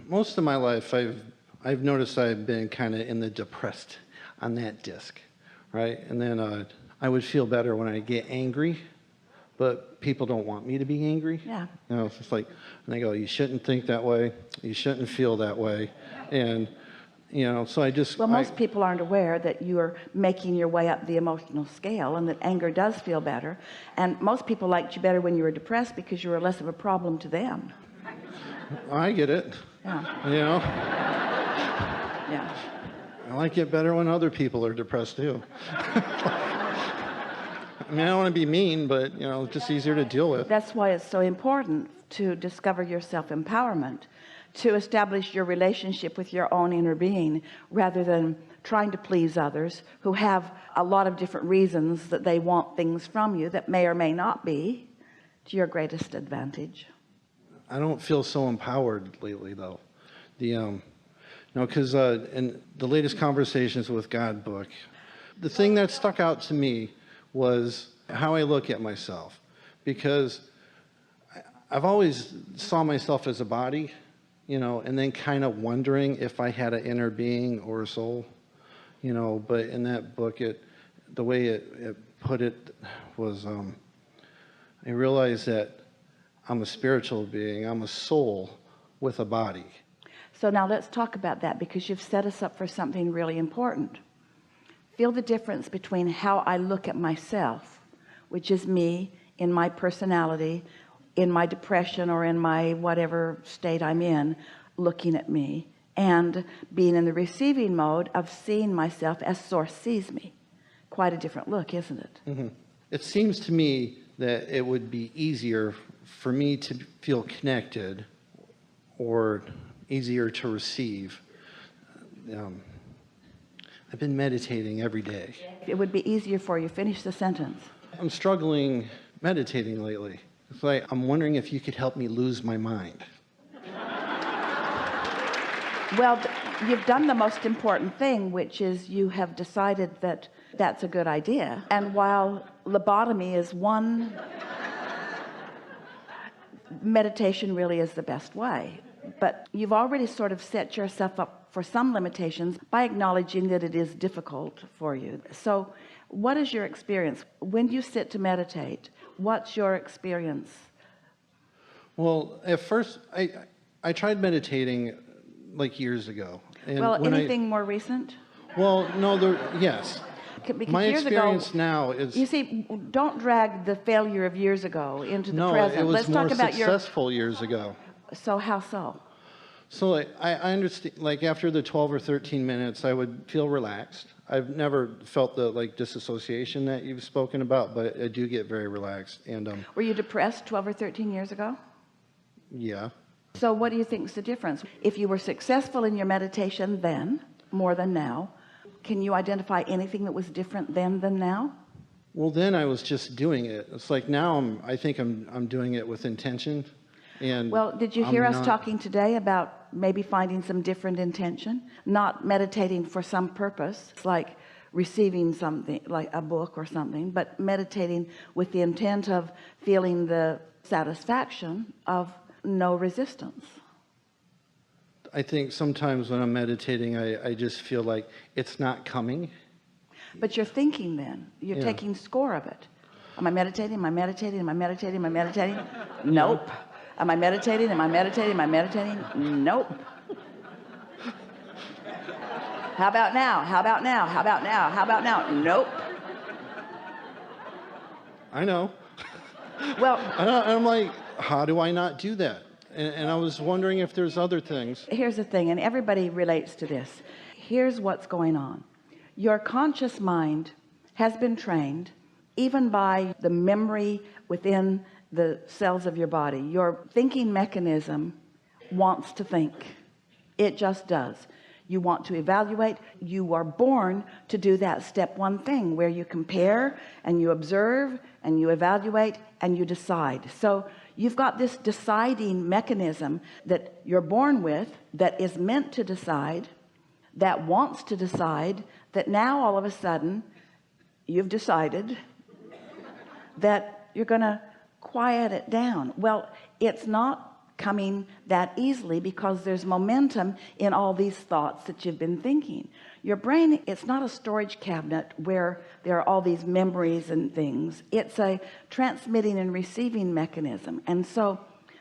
most of my life, I've noticed I've been kind of in the depressed on that disc, right? And then I would feel better when I get angry, but people don't want me to be angry. Yeah. You know, it's just like, and they go, you shouldn't think that way, you shouldn't feel that way, and you know, so well, most people aren't aware that you're making your way up the emotional scale, and that anger does feel better. And most people liked you better when you were depressed because you were less of a problem to them. I get it. Yeah. You know. Yeah. I like it better when other people are depressed too. I mean, I don't want to be mean, but you know, it's just easier to deal with. That's why it's so important to discover your self-empowerment, to establish your relationship with your own inner being, rather than trying to please others who have a lot of different reasons that they want things from you that may or may not be to your greatest advantage. I don't feel so empowered lately, though. No, because in the latest Conversations with God book, the thing that stuck out to me was how I look at myself, because I've always saw myself as a body, you know, and then kind of wondering if I had an inner being or a soul, you know. But in that book, the way it put it was, I realized that I'm a spiritual being, I'm a soul with a body. So now let's talk about that, because you've set us up for something really important. Feel the difference between how I look at myself, which is me in my personality, in my depression, or in my whatever state I'm in, looking at me, and being in the receiving mode of seeing myself as Source sees me. Quite a different look, isn't it? Mm-hmm. It seems to me that it would be easier for me to feel connected, or easier to receive. I've been meditating every day. It would be easier for you. Finish the sentence. I'm struggling meditating lately. It's like, I'm wondering if you could help me lose my mind. Well, you've done the most important thing, which is you have decided that that's a good idea. And while lobotomy is one, meditation really is the best way. But you've already sort of set yourself up for some limitations by acknowledging that it is difficult for you. So what is your experience when you sit to meditate? What's your experience? Well, at first I tried meditating like years ago. And well, anything more recent? Well, no, yes. Because my years experience ago, now is, you see, don't drag the failure of years ago into the present. It was Let's more talk about successful years ago. So how so? So I understand, like after the 12 or 13 minutes, I would feel relaxed. I've never felt the disassociation that you've spoken about, but I do get very relaxed. And were you depressed 12 or 13 years ago? Yeah. So what do you think is the difference? If you were successful in your meditation then, more than now, can you identify anything that was different then than now? Well, then I was just doing it. It's like now I think I'm doing it with intention. And well, did you hear us talking today about maybe finding some different intention, not meditating for some purpose like receiving something like a book or something, but meditating with the intent of feeling the satisfaction of no resistance? I think sometimes when I'm meditating, I just feel like it's not coming. But you're thinking then. You're taking score of it. Am I meditating? Am I meditating? Am I meditating? Am I meditating? Nope. Am I meditating? Am I meditating? Am I meditating? Nope. How about now? How about now? How about now? How about now? Nope. I know. Well, I'm like, how do I not do that? And I was wondering if there's other things. Here's the thing, and everybody relates to this. Here's what's going on. Your conscious mind has been trained, even by the memory within the cells of your body. Your thinking mechanism wants to think. It just does. You want to evaluate. You are born to do that step one thing where you compare and you observe and you evaluate and you decide. So you've got this deciding mechanism that you're born with, that is meant to decide, that wants to decide, that now all of a sudden you've decided that you're going to quiet it down. Well, it's not coming that easily because there's momentum in all these thoughts that you've been thinking. Your brain, it's not a storage cabinet where there are all these memories and things. It's a transmitting and receiving mechanism. And so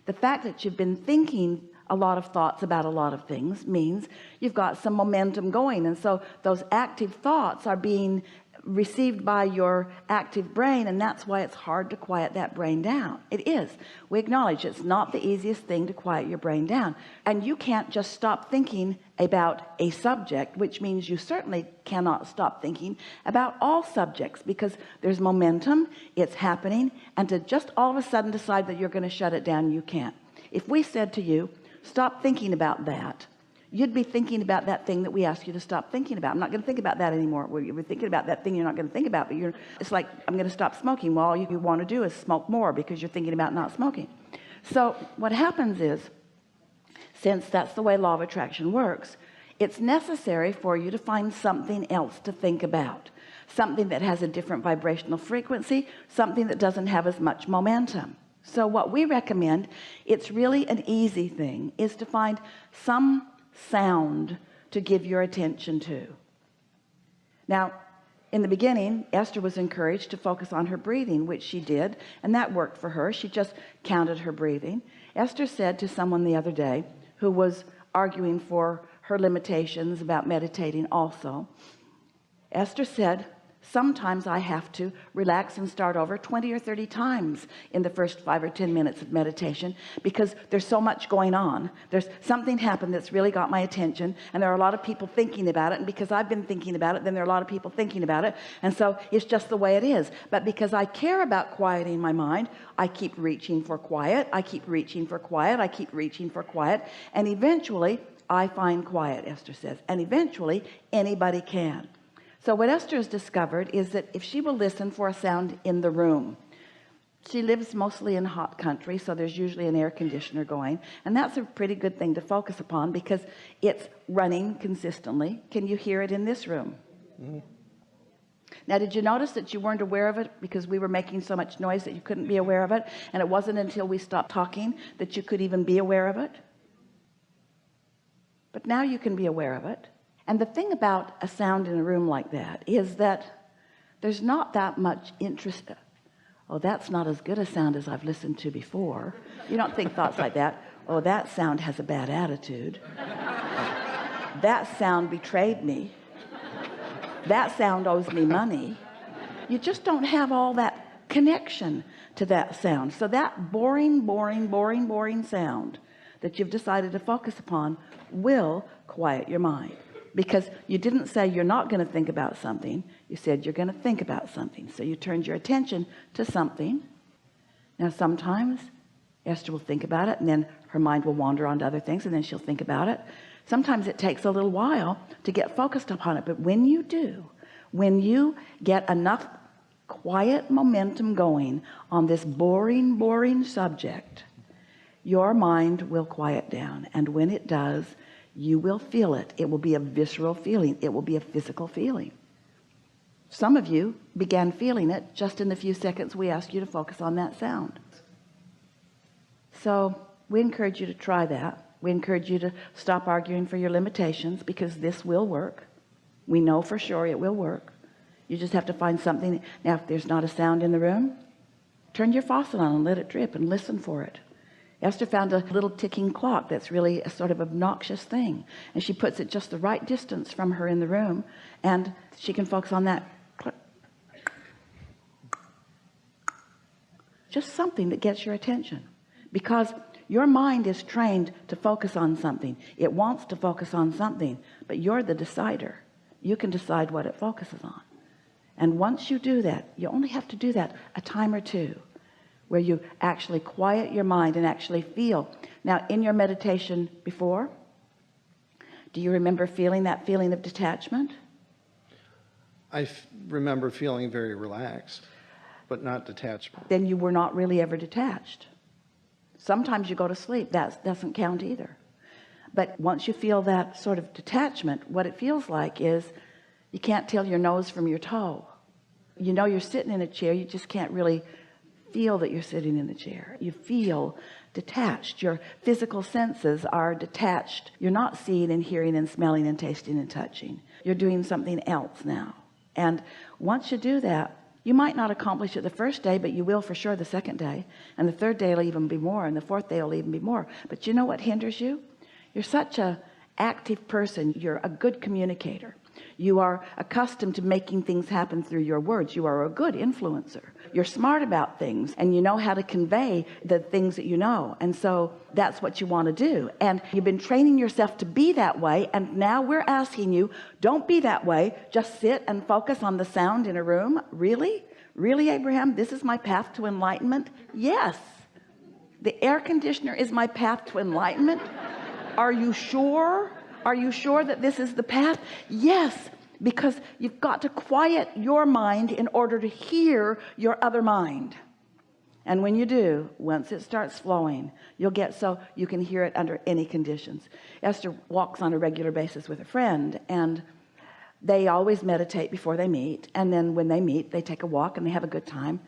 the fact that you've been thinking a lot of thoughts about a lot of things means you've got some momentum going, and so those active thoughts are being received by your active brain, and that's why it's hard to quiet that brain down. It is. We acknowledge it's not the easiest thing to quiet your brain down, and you can't just stop thinking about a subject, which means you certainly cannot stop thinking about all subjects, because there's momentum, it's happening, and to just all of a sudden decide that you're going to shut it down, you can't. If we said to you, stop thinking about that, you'd be thinking about that thing that we asked you to stop thinking about. I'm not going to think about that anymore. We're thinking about that thing you're not going to think about, but it's like, I'm going to stop smoking. Well, all you want to do is smoke more because you're thinking about not smoking. So what happens is, since that's the way law of attraction works, it's necessary for you to find something else to think about, something that has a different vibrational frequency, something that doesn't have as much momentum. So what we recommend, it's really an easy thing, is to find some sound to give your attention to. Now, in the beginning, Esther was encouraged to focus on her breathing, which she did, and that worked for her. She just counted her breathing. Esther said to someone the other day who was arguing for her limitations about meditating also, Esther said, sometimes I have to relax and start over 20 or 30 times in the first 5 or 10 minutes of meditation, because there's so much going on. There's something happened that's really got my attention, and there are a lot of people thinking about it, and because I've been thinking about it, then there are a lot of people thinking about it, and so it's just the way it is. But because I care about quieting my mind, I keep reaching for quiet, I keep reaching for quiet, I keep reaching for quiet, and eventually I find quiet, Esther says, and eventually anybody can. So what Esther has discovered is that if she will listen for a sound in the room, she lives mostly in hot country, so there's usually an air conditioner going, and that's a pretty good thing to focus upon because it's running consistently. Can you hear it in this room? Mm-hmm. Now, did you notice that you weren't aware of it because we were making so much noise that you couldn't be aware of it, and it wasn't until we stopped talking that you could even be aware of it? But now you can be aware of it. And the thing about a sound in a room like that is that there's not that much interest. Oh, that's not as good a sound as I've listened to before. You don't think thoughts like that. Oh, that sound has a bad attitude. That sound betrayed me. That sound owes me money. You just don't have all that connection to that sound. So that boring sound that you've decided to focus upon will quiet your mind. Because you didn't say you're not going to think about something. You said you're going to think about something. So you turned your attention to something. Now sometimes Esther will think about it, and then her mind will wander on to other things, and then she'll think about it. Sometimes it takes a little while to get focused upon it. But when you do, when you get enough quiet momentum going on this boring subject, your mind will quiet down. And when it does, you will feel it. It will be a visceral feeling. It will be a physical feeling. Some of you began feeling it just in the few seconds we asked you to focus on that sound. So we encourage you to try that. We encourage you to stop arguing for your limitations, because this will work. We know for sure it will work. You just have to find something. Now, if there's not a sound in the room, turn your faucet on and let it drip and listen for it. Esther found a little ticking clock that's really a sort of obnoxious thing, and she puts it just the right distance from her in the room, and she can focus on that. Just something that gets your attention, because your mind is trained to focus on something. It wants to focus on something, but you're the decider. You can decide what it focuses on. And once you do that, you only have to do that a time or two, where you actually quiet your mind and actually feel. Now, in your meditation before, do you remember feeling that feeling of detachment? I remember feeling very relaxed, but not detachment. Then you were not really ever detached. Sometimes you go to sleep. That doesn't count either. But once you feel that sort of detachment, what it feels like is you can't tell your nose from your toe. You know you're sitting in a chair, you just can't really feel that you're sitting in the chair. You feel detached. Your physical senses are detached. You're not seeing and hearing and smelling and tasting and touching. You're doing something else now. And once you do that, you might not accomplish it the first day, but you will for sure the second day, and the third day will even be more, and the fourth day will even be more. But you know what hinders you? You're such a active person. You're a good communicator. You are accustomed to making things happen through your words. You are a good influencer. You're smart about things, and you know how to convey the things that you know. And so that's what you want to do. And you've been training yourself to be that way. And now we're asking you, don't be that way. Just sit and focus on the sound in a room. Really? Really, Abraham? This is my path to enlightenment? Yes. The air conditioner is my path to enlightenment. Are you sure? Are you sure that this is the path? Yes, because you've got to quiet your mind in order to hear your other mind. And when you do, once it starts flowing, you'll get so you can hear it under any conditions. Esther walks on a regular basis with a friend, and they always meditate before they meet. And then when they meet, they take a walk and they have a good time.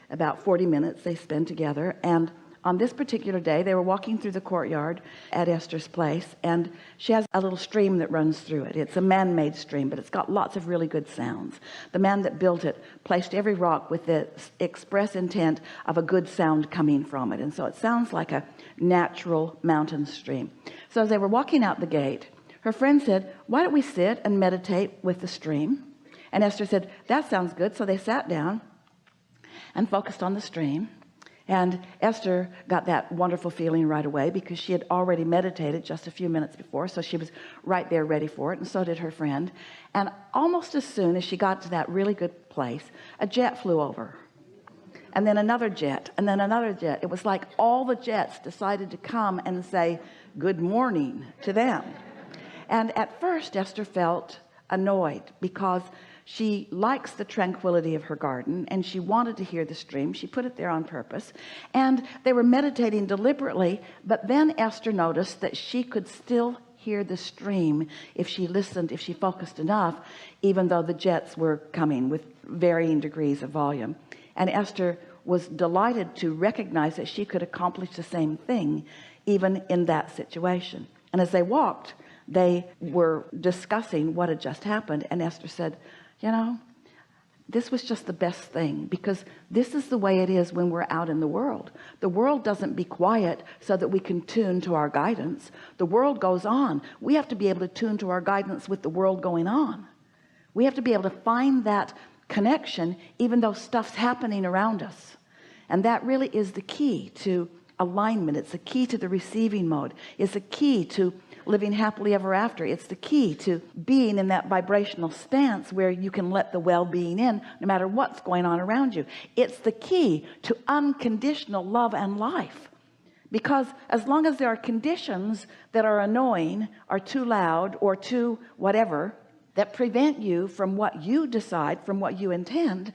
About 40 minutes they spend together. And on this particular day, they were walking through the courtyard at Esther's place, and she has a little stream that runs through it. It's a man-made stream, but it's got lots of really good sounds. The man that built it placed every rock with the express intent of a good sound coming from it. And so it sounds like a natural mountain stream. So as they were walking out the gate, her friend said, why don't we sit and meditate with the stream? And Esther said, that sounds good. So they sat down and focused on the stream. And Esther got that wonderful feeling right away because she had already meditated just a few minutes before. So she was right there ready for it. And so did her friend. And almost as soon as she got to that really good place, a jet flew over. And then another jet, and then another jet. It was like all the jets decided to come and say good morning to them. And at first Esther felt annoyed because she likes the tranquility of her garden, and she wanted to hear the stream. She put it there on purpose, and they were meditating deliberately. But then Esther noticed that she could still hear the stream if she listened, if she focused enough, even though the jets were coming with varying degrees of volume. And Esther was delighted to recognize that she could accomplish the same thing even in that situation. And as they walked, they were discussing what had just happened, and Esther said, you know, this was just the best thing, because this is the way it is when we're out in the world. The world doesn't be quiet so that we can tune to our guidance. The world goes on. We have to be able to tune to our guidance with the world going on. We have to be able to find that connection even though stuff's happening around us. And that really is the key to alignment. It's the key to the receiving mode. It's the key to living happily ever after. It's the key to being in that vibrational stance where you can let the well-being in no matter what's going on around you. It's the key to unconditional love and life, because as long as there are conditions that are annoying or too loud or too whatever that prevent you from what you decide, from what you intend,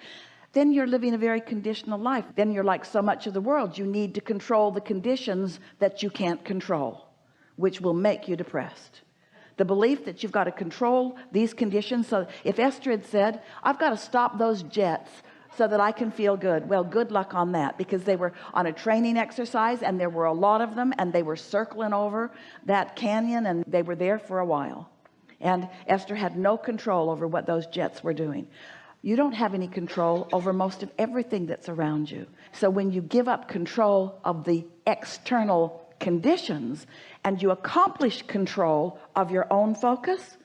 then you're living a very conditional life. Then you're like so much of the world. You need to control the conditions that you can't control, which will make you depressed. The belief that you've got to control these conditions. So if Esther had said, I've got to stop those jets so that I can feel good, well, good luck on that, because they were on a training exercise and there were a lot of them, and they were circling over that canyon, and they were there for a while. And Esther had no control over what those jets were doing. You don't have any control over most of everything that's around you. So when you give up control of the external conditions and you accomplish control of your own focus,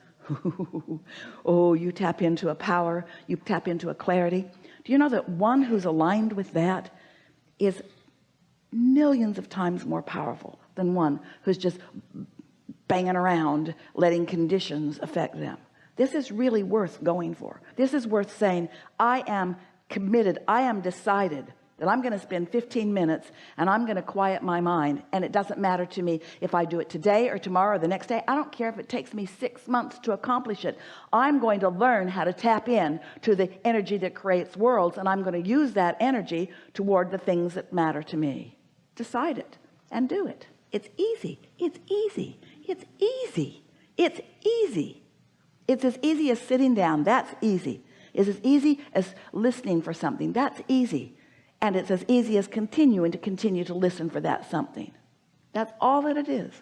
oh, you tap into a power, you tap into a clarity. Do you know that one who's aligned with that is millions of times more powerful than one who's just banging around letting conditions affect them? This is really worth going for. This is worth saying, I am committed, I am decided that I'm going to spend 15 minutes and I'm going to quiet my mind, and it doesn't matter to me if I do it today or tomorrow or the next day. I don't care if it takes me 6 months to accomplish it. I'm going to learn how to tap in to the energy that creates worlds, and I'm going to use that energy toward the things that matter to me. Decide it and do it. It's easy. It's easy. It's easy. It's easy. It's as easy as sitting down. That's easy. It's as easy as listening for something. That's easy. and it's as easy as continue to listen for that something. That's all that it is.